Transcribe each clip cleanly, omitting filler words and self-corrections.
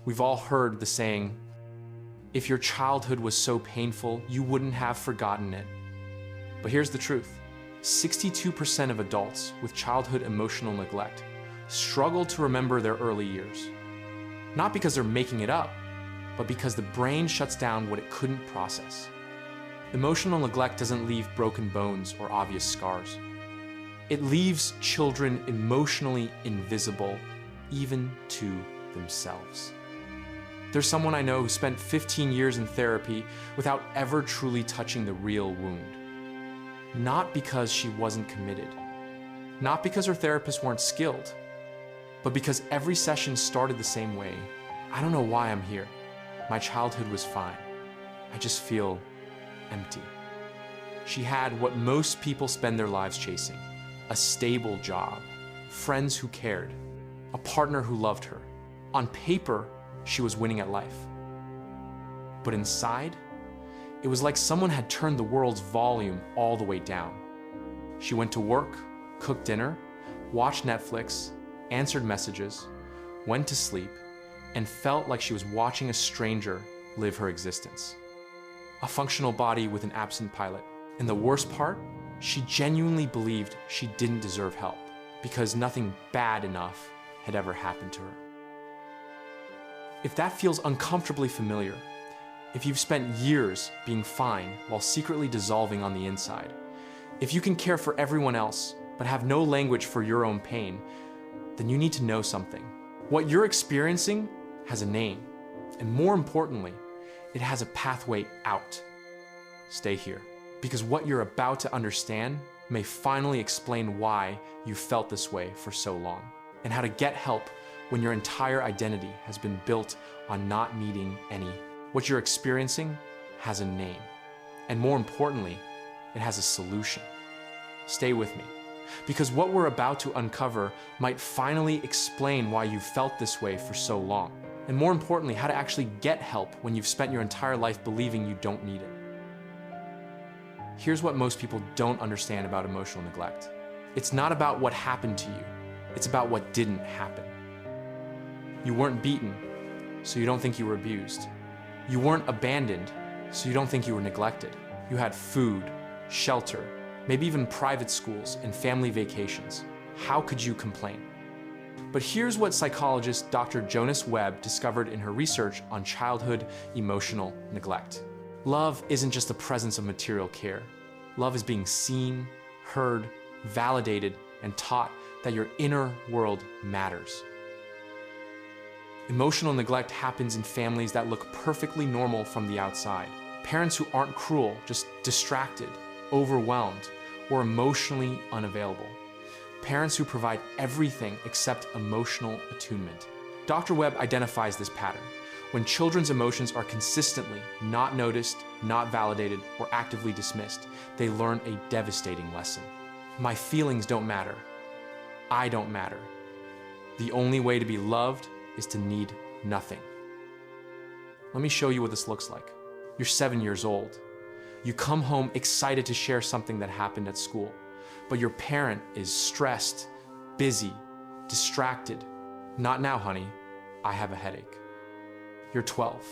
We've all heard the saying, if your childhood was so painful, you wouldn't have forgotten it. But here's the truth. 62% of adults with childhood emotional neglect struggle to remember their early years. Not because they're making it up, but because the brain shuts down what it couldn't process. Emotional neglect doesn't leave broken bones or obvious scars. It leaves children emotionally invisible, even to themselves. There's someone I know who spent 15 years in therapy without ever truly touching the real wound. Not because she wasn't committed, not because her therapists weren't skilled, but because every session started the same way. I don't know why I'm here. My childhood was fine. I just feel empty. She had what most people spend their lives chasing: a stable job, friends who cared, a partner who loved her. On paper, she was winning at life. But inside, it was like someone had turned the world's volume all the way down. She went to work, cooked dinner, watched Netflix, answered messages, went to sleep, and felt like she was watching a stranger live her existence. A functional body with an absent pilot. And the worst part, she genuinely believed she didn't deserve help because nothing bad enough had ever happened to her. If that feels uncomfortably familiar, if you've spent years being fine while secretly dissolving on the inside, if you can care for everyone else but have no language for your own pain, then you need to know something. What you're experiencing has a name, and more importantly, it has a pathway out. Stay here, because what you're about to understand may finally explain why you felt this way for so long, and how to get help when your entire identity has been built on not needing any. What you're experiencing has a name, and more importantly, it has a solution. Stay with me, because what we're about to uncover might finally explain why you felt this way for so long, and more importantly, how to actually get help when you've spent your entire life believing you don't need it. Here's what most people don't understand about emotional neglect. It's not about what happened to you, it's about what didn't happen. You weren't beaten, so you don't think you were abused. You weren't abandoned, so you don't think you were neglected. You had food, shelter, maybe even private schools and family vacations. How could you complain? But here's what psychologist Dr. Jonas Webb discovered in her research on childhood emotional neglect. Love isn't just the presence of material care. Love is being seen, heard, validated, and taught that your inner world matters. Emotional neglect happens in families that look perfectly normal from the outside. Parents who aren't cruel, just distracted, overwhelmed, or emotionally unavailable. Parents who provide everything except emotional attunement. Dr. Webb identifies this pattern. When children's emotions are consistently not noticed, not validated, or actively dismissed, they learn a devastating lesson. My feelings don't matter. I don't matter. The only way to be loved is to need nothing. Let me show you what this looks like. You're 7 years old. You come home excited to share something that happened at school, but your parent is stressed, busy, distracted. Not now, honey. I have a headache. You're 12.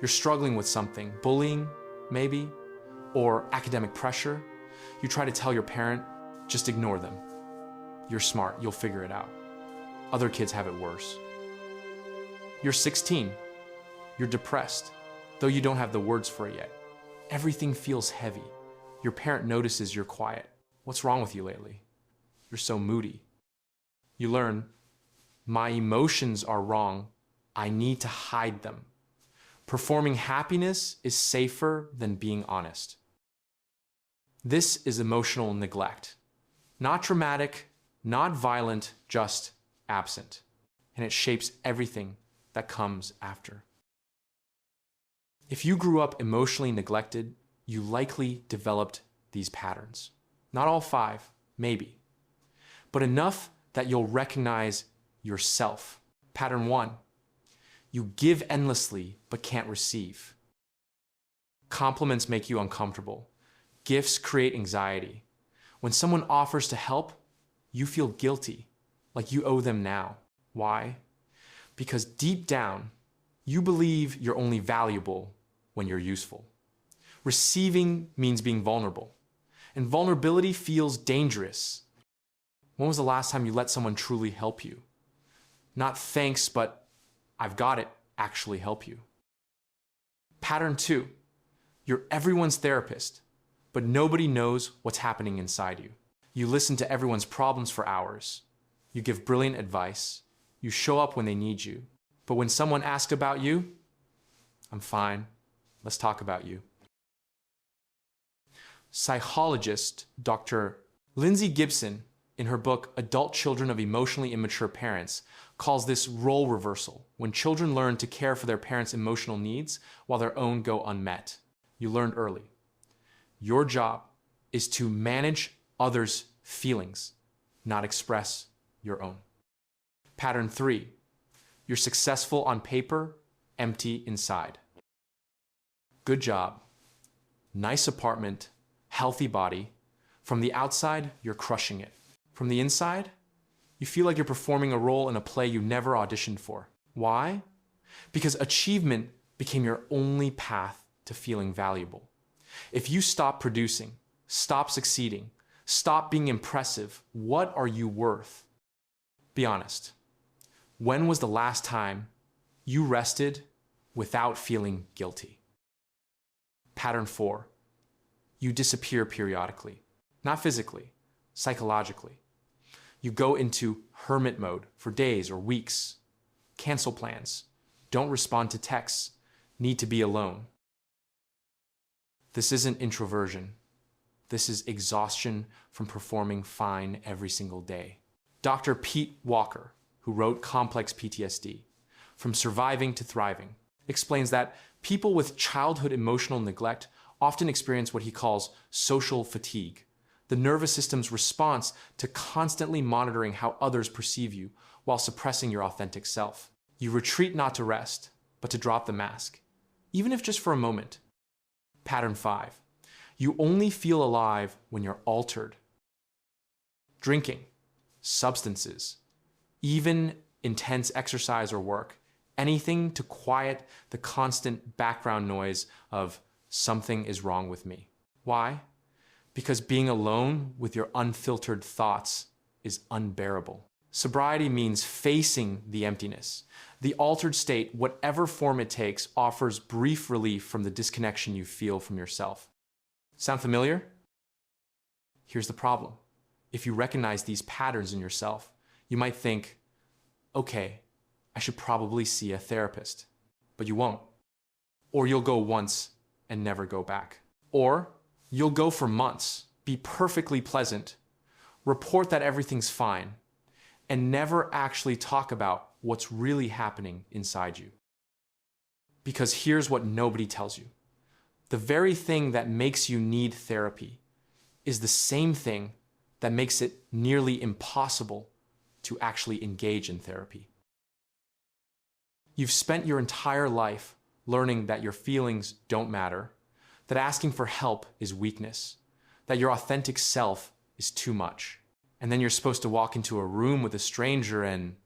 You're struggling with something, bullying, maybe, or academic pressure. You try to tell your parent, just ignore them. You're smart, you'll figure it out. Other kids have it worse. You're 16. You're depressed, though you don't have the words for it yet. Everything feels heavy. Your parent notices you're quiet. What's wrong with you lately? You're so moody. You learn, my emotions are wrong. I need to hide them. Performing happiness is safer than being honest. This is emotional neglect. Not dramatic, not violent, just absent. And it shapes everything that comes after. If you grew up emotionally neglected, you likely developed these patterns. Not all 5, maybe, but enough that you'll recognize yourself. Pattern 1, you give endlessly but can't receive. Compliments make you uncomfortable. Gifts create anxiety. When someone offers to help, you feel guilty, like you owe them now. Why? Because deep down, You believe you're only valuable when you're useful. Receiving means being vulnerable, and vulnerability feels dangerous. When was the last time you let someone truly help you? Not thanks, but I've got it actually help you. Pattern 2, you're everyone's therapist, but nobody knows what's happening inside you. You listen to everyone's problems for hours. You give brilliant advice. You show up when they need you. But when someone asks about you, I'm fine. Let's talk about you. Psychologist Dr. Lindsay Gibson, in her book Adult Children of Emotionally Immature Parents, calls this role reversal, when children learn to care for their parents' emotional needs while their own go unmet. You learned early. Your job is to manage others' feelings, not express your own. Pattern 3, you're successful on paper, empty inside. Good job, nice apartment, healthy body. From the outside, you're crushing it. From the inside, you feel like you're performing a role in a play you never auditioned for. Why? Because achievement became your only path to feeling valuable. If you stop producing, stop succeeding, stop being impressive, what are you worth? Be honest. When was the last time you rested without feeling guilty? Pattern 4, you disappear periodically. Not physically, psychologically. You go into hermit mode for days or weeks. Cancel plans. Don't respond to texts. Need to be alone. This isn't introversion. This is exhaustion from performing fine every single day. Dr. Pete Walker, who wrote Complex PTSD, From Surviving to Thriving, explains that people with childhood emotional neglect often experience what he calls social fatigue, the nervous system's response to constantly monitoring how others perceive you while suppressing your authentic self. You retreat not to rest, but to drop the mask, even if just for a moment. Pattern 5, you only feel alive when you're altered. Drinking, substances, even intense exercise or work, anything to quiet the constant background noise of something is wrong with me. Why? Because being alone with your unfiltered thoughts is unbearable. Sobriety means facing the emptiness. The altered state, whatever form it takes, offers brief relief from the disconnection you feel from yourself. Sound familiar? Here's the problem. If you recognize these patterns in yourself, you might think, okay, I should probably see a therapist. But you won't. Or you'll go once and never go back. Or you'll go for months, be perfectly pleasant, report that everything's fine, and never actually talk about what's really happening inside you. Because here's what nobody tells you. The very thing that makes you need therapy is the same thing that makes it nearly impossible to actually engage in therapy. You've spent your entire life learning that your feelings don't matter, that asking for help is weakness, that your authentic self is too much. And then you're supposed to walk into a room with a stranger and,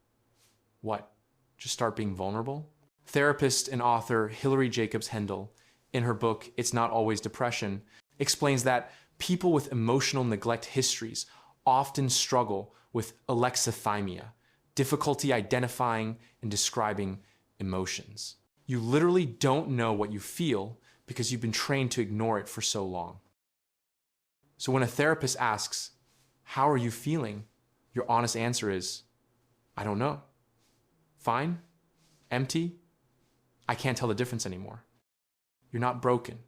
what, just start being vulnerable? Therapist and author Hilary Jacobs Hendel, in her book It's Not Always Depression, explains that people with emotional neglect histories often struggle with alexithymia, difficulty identifying and describing emotions. You literally don't know what you feel because you've been trained to ignore it for so long. So when a therapist asks, "How are you feeling?" your honest answer is, "I don't know. Fine? Empty? I can't tell the difference anymore." You're not broken.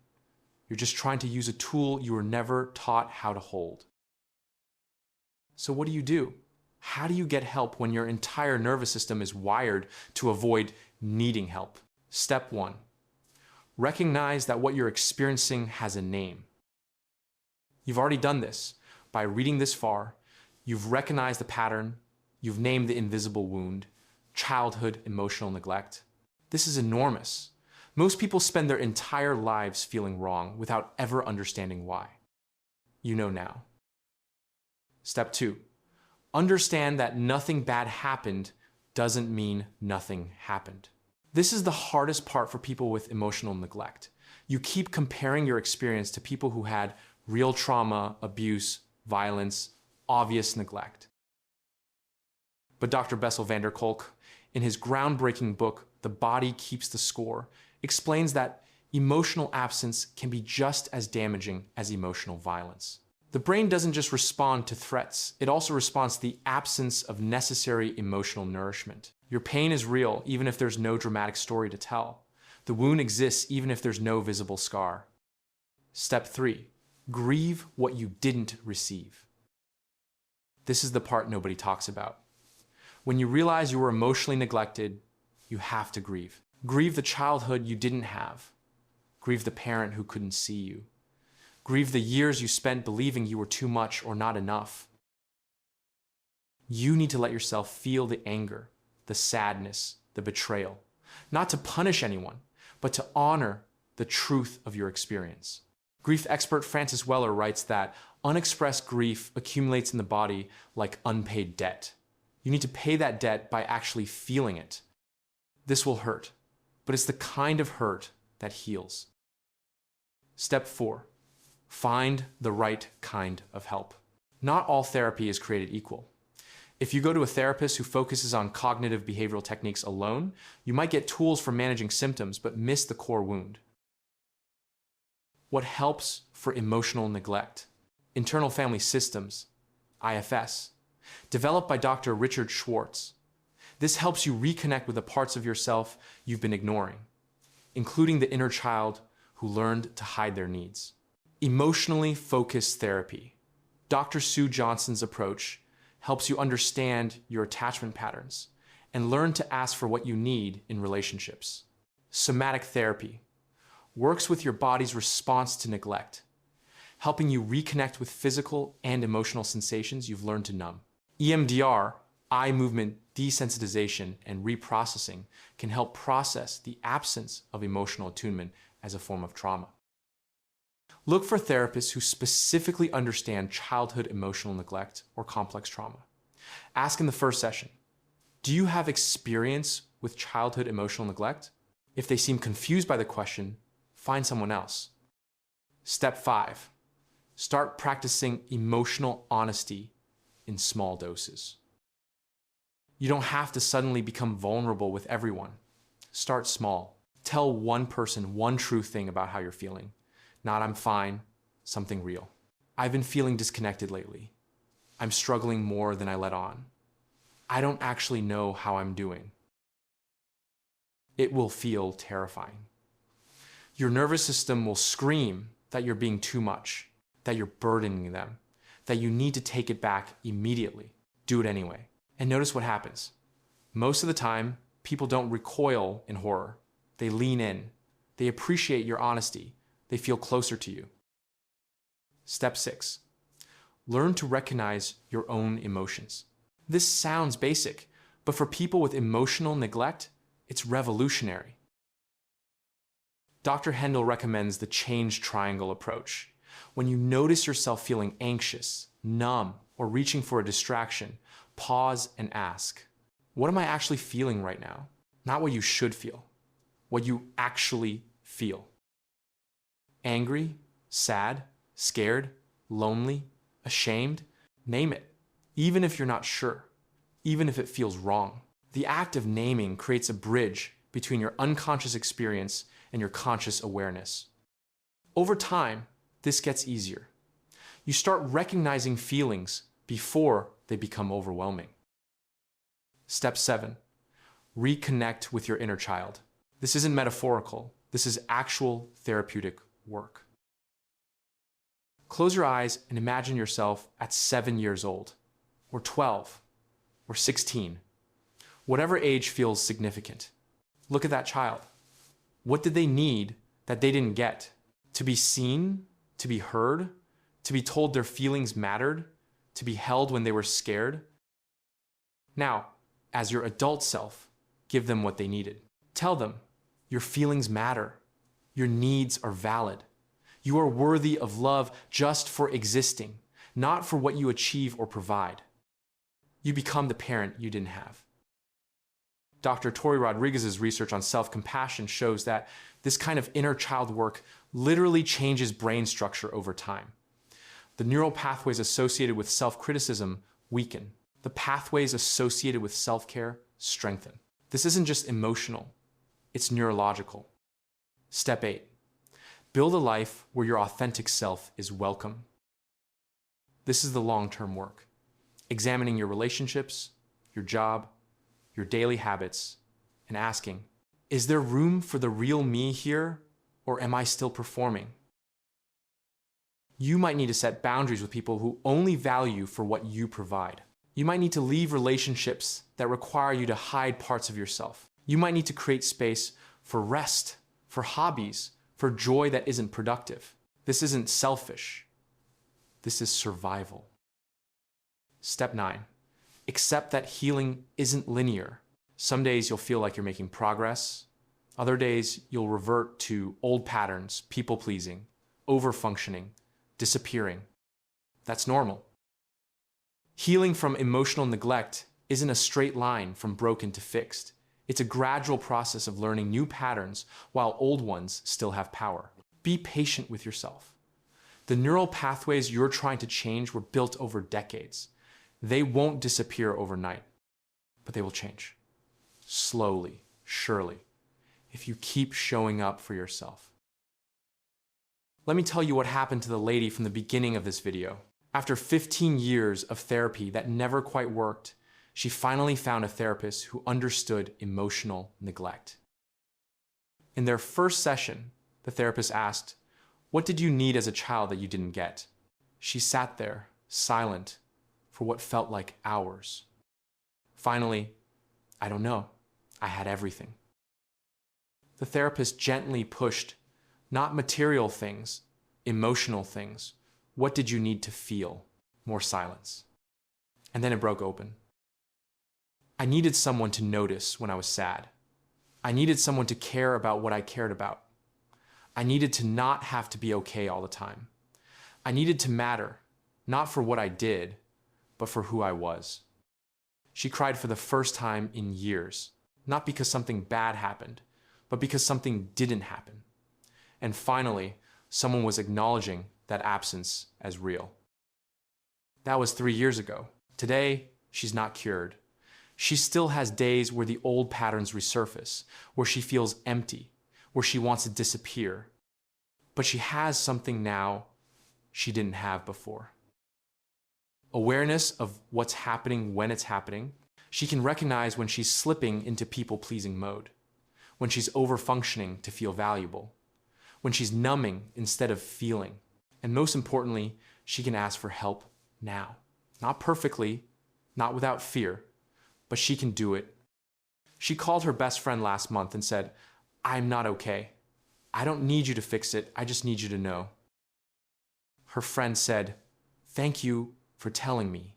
You're just trying to use a tool you were never taught how to hold. So what do? How do you get help when your entire nervous system is wired to avoid needing help? Step 1, recognize that what you're experiencing has a name. You've already done this. By reading this far, you've recognized the pattern, you've named the invisible wound, childhood emotional neglect. This is enormous. Most people spend their entire lives feeling wrong without ever understanding why. You know now. Step 2, understand that nothing bad happened doesn't mean nothing happened. This is the hardest part for people with emotional neglect. You keep comparing your experience to people who had real trauma, abuse, violence, obvious neglect. But Dr. Bessel van der Kolk, in his groundbreaking book, The Body Keeps the Score, explains that emotional absence can be just as damaging as emotional violence. The brain doesn't just respond to threats, it also responds to the absence of necessary emotional nourishment. Your pain is real, even if there's no dramatic story to tell. The wound exists, even if there's no visible scar. Step 3. Grieve what you didn't receive. This is the part nobody talks about. When you realize you were emotionally neglected, you have to grieve. Grieve the childhood you didn't have. Grieve the parent who couldn't see you. Grieve the years you spent believing you were too much or not enough. You need to let yourself feel the anger, the sadness, the betrayal, not to punish anyone, but to honor the truth of your experience. Grief expert Francis Weller writes that unexpressed grief accumulates in the body like unpaid debt. You need to pay that debt by actually feeling it. This will hurt, but it's the kind of hurt that heals. Step 4. Find the right kind of help. Not all therapy is created equal. If you go to a therapist who focuses on cognitive behavioral techniques alone, you might get tools for managing symptoms but miss the core wound. What helps for emotional neglect? Internal Family Systems, IFS, developed by Dr. Richard Schwartz. This helps you reconnect with the parts of yourself you've been ignoring, including the inner child who learned to hide their needs. Emotionally focused therapy. Dr. Sue Johnson's approach helps you understand your attachment patterns and learn to ask for what you need in relationships. Somatic therapy works with your body's response to neglect, helping you reconnect with physical and emotional sensations you've learned to numb. EMDR, eye movement desensitization and reprocessing, can help process the absence of emotional attunement as a form of trauma. Look for therapists who specifically understand childhood emotional neglect or complex trauma. Ask in the first session, do you have experience with childhood emotional neglect? If they seem confused by the question, find someone else. Step 5. Start practicing emotional honesty in small doses. You don't have to suddenly become vulnerable with everyone. Start small. Tell one person one true thing about how you're feeling. Not I'm fine, something real. I've been feeling disconnected lately. I'm struggling more than I let on. I don't actually know how I'm doing. It will feel terrifying. Your nervous system will scream that you're being too much, that you're burdening them, that you need to take it back immediately. Do it anyway. And notice what happens. Most of the time, people don't recoil in horror. They lean in. They appreciate your honesty. They feel closer to you. Step 6. Learn to recognize your own emotions. This sounds basic, but for people with emotional neglect, it's revolutionary. Dr. Hendel recommends the change triangle approach. When you notice yourself feeling anxious, numb, or reaching for a distraction, pause and ask, what am I actually feeling right now? Not what you should feel, what you actually feel. Angry, sad, scared, lonely, ashamed, name it. Even if you're not sure, even if it feels wrong. The act of naming creates a bridge between your unconscious experience and your conscious awareness. Over time, this gets easier. You start recognizing feelings before they become overwhelming. Step 7. Reconnect with your inner child. This isn't metaphorical. This is actual therapeutic work. Close your eyes and imagine yourself at 7 years old, or 12, or 16. Whatever age feels significant. Look at that child. What did they need that they didn't get? To be seen, to be heard, to be told their feelings mattered, to be held when they were scared? Now, as your adult self, give them what they needed. Tell them, your feelings matter. Your needs are valid. You are worthy of love just for existing, not for what you achieve or provide. You become the parent you didn't have. Dr. Tori Rodriguez's research on self-compassion shows that this kind of inner child work literally changes brain structure over time. The neural pathways associated with self-criticism weaken. The pathways associated with self-care strengthen. This isn't just emotional, it's neurological. Step 8. Build a life where your authentic self is welcome. This is the long-term work. Examining your relationships, your job, your daily habits, and asking, is there room for the real me here, or am I still performing? You might need to set boundaries with people who only value you for what you provide. You might need to leave relationships that require you to hide parts of yourself. You might need to create space for rest, for hobbies, for joy that isn't productive. This isn't selfish. This is survival. Step 9. Accept that healing isn't linear. Some days you'll feel like you're making progress. Other days you'll revert to old patterns, people-pleasing, over-functioning, disappearing. That's normal. Healing from emotional neglect isn't a straight line from broken to fixed. It's a gradual process of learning new patterns while old ones still have power. Be patient with yourself. The neural pathways you're trying to change were built over decades. They won't disappear overnight, but they will change. Slowly, surely, if you keep showing up for yourself. Let me tell you what happened to the lady from the beginning of this video. After 15 years of therapy that never quite worked, she finally found a therapist who understood emotional neglect. In their first session, the therapist asked, "What did you need as a child that you didn't get?" She sat there, silent, for what felt like hours. Finally, "I don't know. I had everything." The therapist gently pushed, not material things, emotional things. What did you need to feel? More silence. And then it broke open. "I needed someone to notice when I was sad. I needed someone to care about what I cared about. I needed to not have to be okay all the time. I needed to matter, not for what I did, but for who I was." She cried for the first time in years, not because something bad happened, but because something didn't happen. And finally, someone was acknowledging that absence as real. That was 3 years ago. Today, she's not cured. She still has days where the old patterns resurface, where she feels empty, where she wants to disappear. But she has something now she didn't have before. Awareness of what's happening when it's happening. She can recognize when she's slipping into people-pleasing mode, when she's over-functioning to feel valuable, when she's numbing instead of feeling. And most importantly, she can ask for help now. Not perfectly, not without fear, but she can do it. She called her best friend last month and said, "I'm not okay. I don't need you to fix it. I just need you to know." Her friend said, "Thank you for telling me.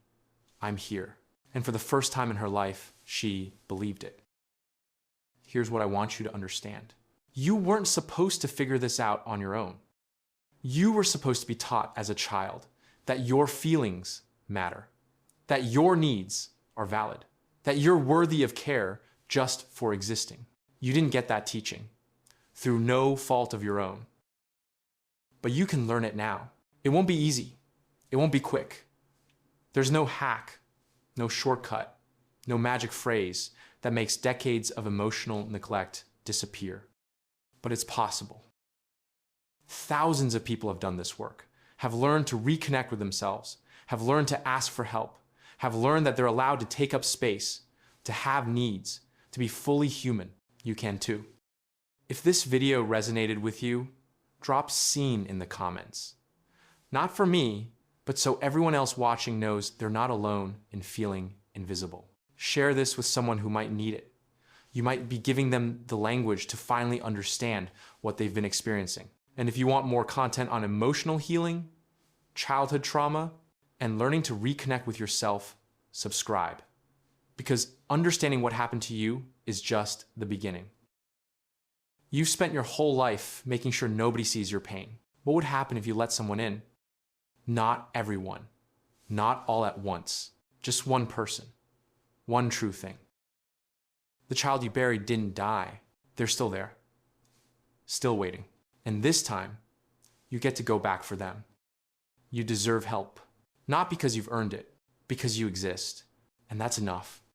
I'm here." And for the first time in her life, she believed it. Here's what I want you to understand. You weren't supposed to figure this out on your own. You were supposed to be taught as a child that your feelings matter, that your needs are valid, that you're worthy of care just for existing. You didn't get that teaching, through no fault of your own. But you can learn it now. It won't be easy. It won't be quick. There's no hack, no shortcut, no magic phrase that makes decades of emotional neglect disappear. But it's possible. Thousands of people have done this work, have learned to reconnect with themselves, have learned to ask for help, have learned that they're allowed to take up space, to have needs, to be fully human. You can too. If this video resonated with you, drop "seen" in the comments. Not for me, but so everyone else watching knows they're not alone in feeling invisible. Share this with someone who might need it. You might be giving them the language to finally understand what they've been experiencing. And if you want more content on emotional healing, childhood trauma, and learning to reconnect with yourself, subscribe. Because understanding what happened to you is just the beginning. You've spent your whole life making sure nobody sees your pain. What would happen if you let someone in? Not everyone. Not all at once. Just one person. One true thing. The child you buried didn't die. They're still there, still waiting. And this time, you get to go back for them. You deserve help, not because you've earned it, because you exist. And that's enough.